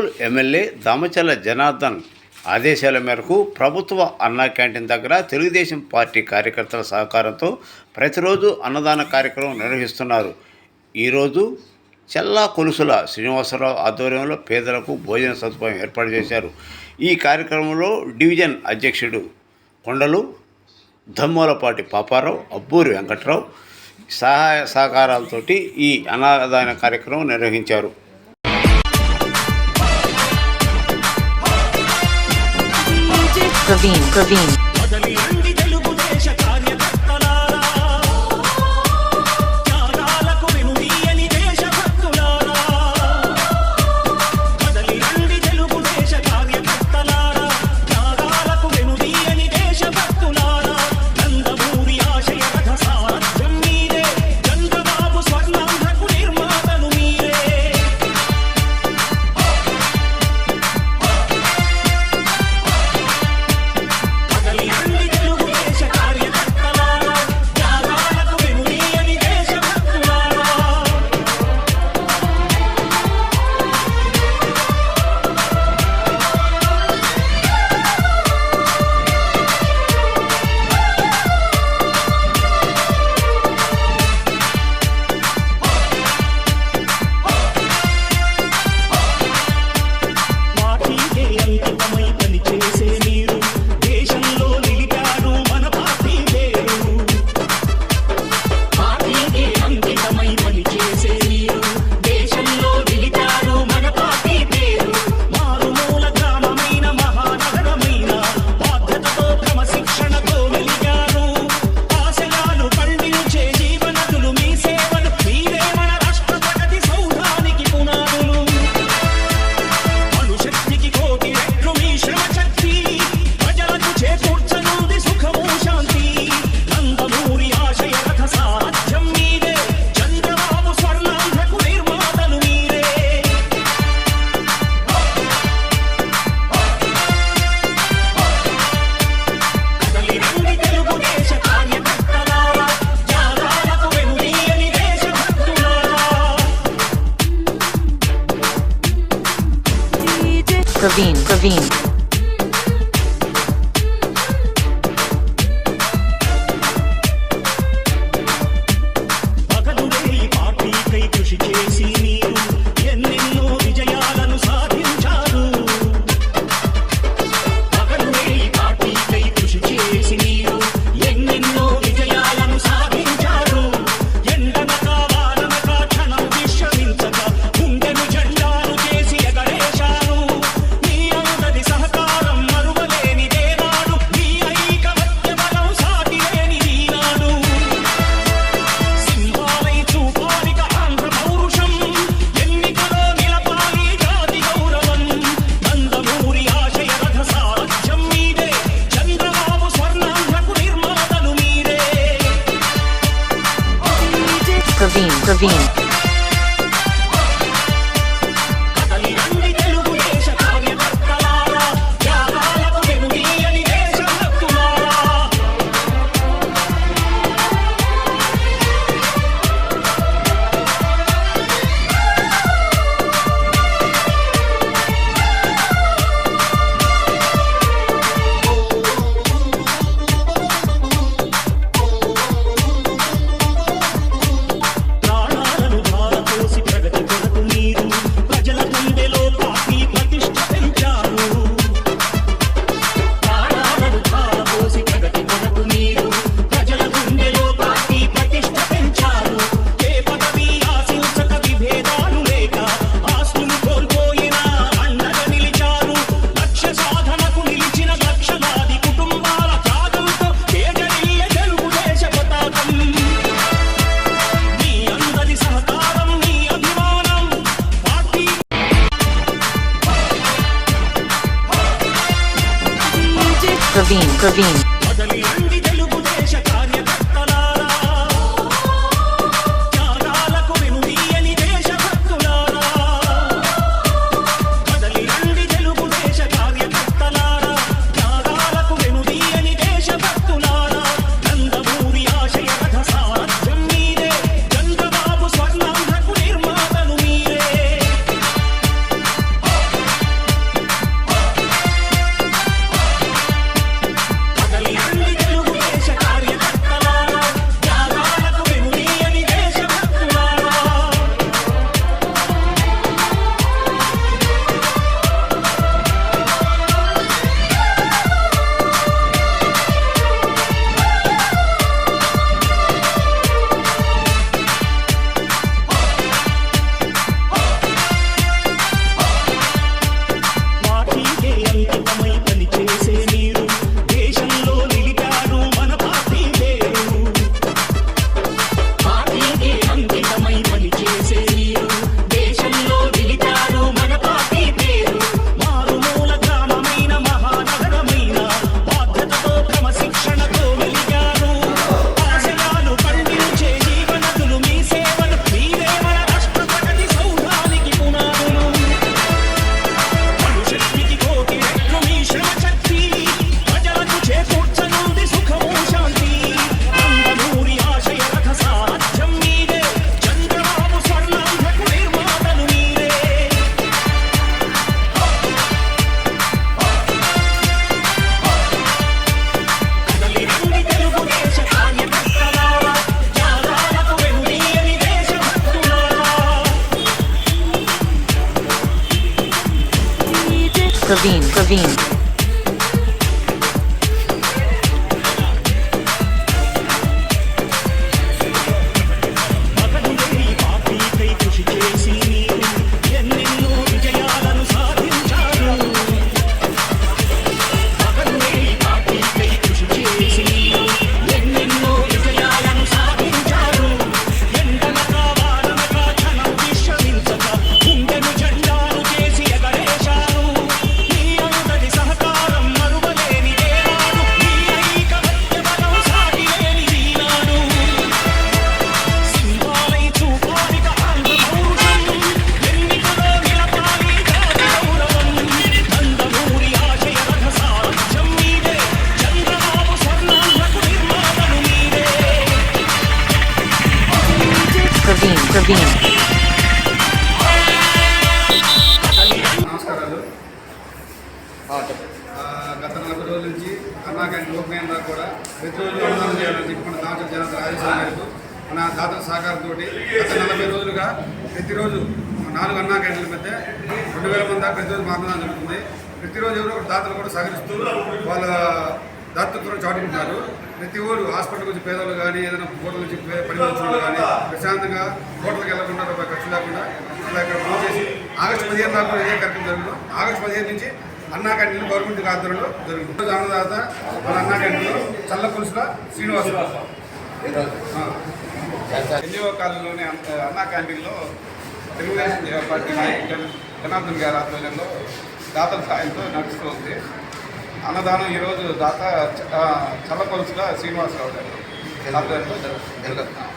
Ongole MLA Damacharla Janardhan ఆదేశాల మేరకు ప్రభుత్వ అన్నా క్యాంటీన్ దగ్గర తెలుగుదేశం పార్టీ కార్యకర్తల సహకారంతో ప్రతిరోజు అన్నదాన కార్యక్రమం నిర్వహిస్తున్నారు. ఈరోజు చెల్లా కొలుసుల శ్రీనివాసరావు ఆధ్వర్యంలో పేదలకు భోజన సదుపాయం ఏర్పాటు చేశారు. ఈ కార్యక్రమంలో డివిజన్ అధ్యక్షుడు కొండలు, దమ్మోలపాటి పాపారావు, అబ్బూరి వెంకట్రావు సహాయ సహకారాలతోటి ఈ అన్నదాన కార్యక్రమం నిర్వహించారు. Praveen. Praveen. Praveen. Praveen. Praveen. Praveen. నమస్కారాలు. గత 40 రోజుల నుంచి అన్నా క్యాంటీన్ ఓపెన్ అయిన దాకా కూడా ప్రతిరోజు అన్నదానం చేయాలని చెప్పి మన దాంట్లో జనాల ఆదేశాల మేరకు మన దాతల సహకారంతో గత 40 రోజులుగా ప్రతిరోజు 4 అన్నా క్యాంటీన్ల మధ్య 2000 మంది దాకా ప్రతిరోజు మా అన్నదానం జరుగుతుంది. ప్రతిరోజు ఎవరో ఒకరు దాతలు కూడా సహకరిస్తూ వాళ్ళ దాతృత్వం చాటుకుంటున్నారు. ప్రతి ఊరు హాస్పిటల్ గురించి పేదలు కానీ ఏదైనా హోటల్ నుంచి పని వచ్చిన వాళ్ళు కానీ ప్రశాంతంగా హోటల్కి వెళ్ళకుండా రూపాయి ఖర్చు లేకుండా అలా ఇక్కడ ఫోన్ చేసి ఆగస్టు 15 దాకా ఇదే కార్యక్రమం జరుగుతుంది. ఆగస్టు 15 నుంచి అన్నా క్యాంటీన్ గవర్నమెంట్ ఆధ్వర్యంలో జరుగుతుంది. అన్నదాత మన అన్నా క్యాంటీన్లో చల్ల పులుసుల శ్రీనివాసరావు ఎన్జిఓ కాలనీలోని అన్నా క్యాంటీన్లో తెలుగుదేశం పార్టీ నాయకులు జనార్దన్ గారి ఆధ్వర్యంలో దాతల సాయంతో నడుస్తూ ఉంది. అన్నదానం ఈరోజు దాత చల్లపలుసుల శ్రీనివాసరావు గారు ఆధ్వర్యంలో జరుగుతుంది.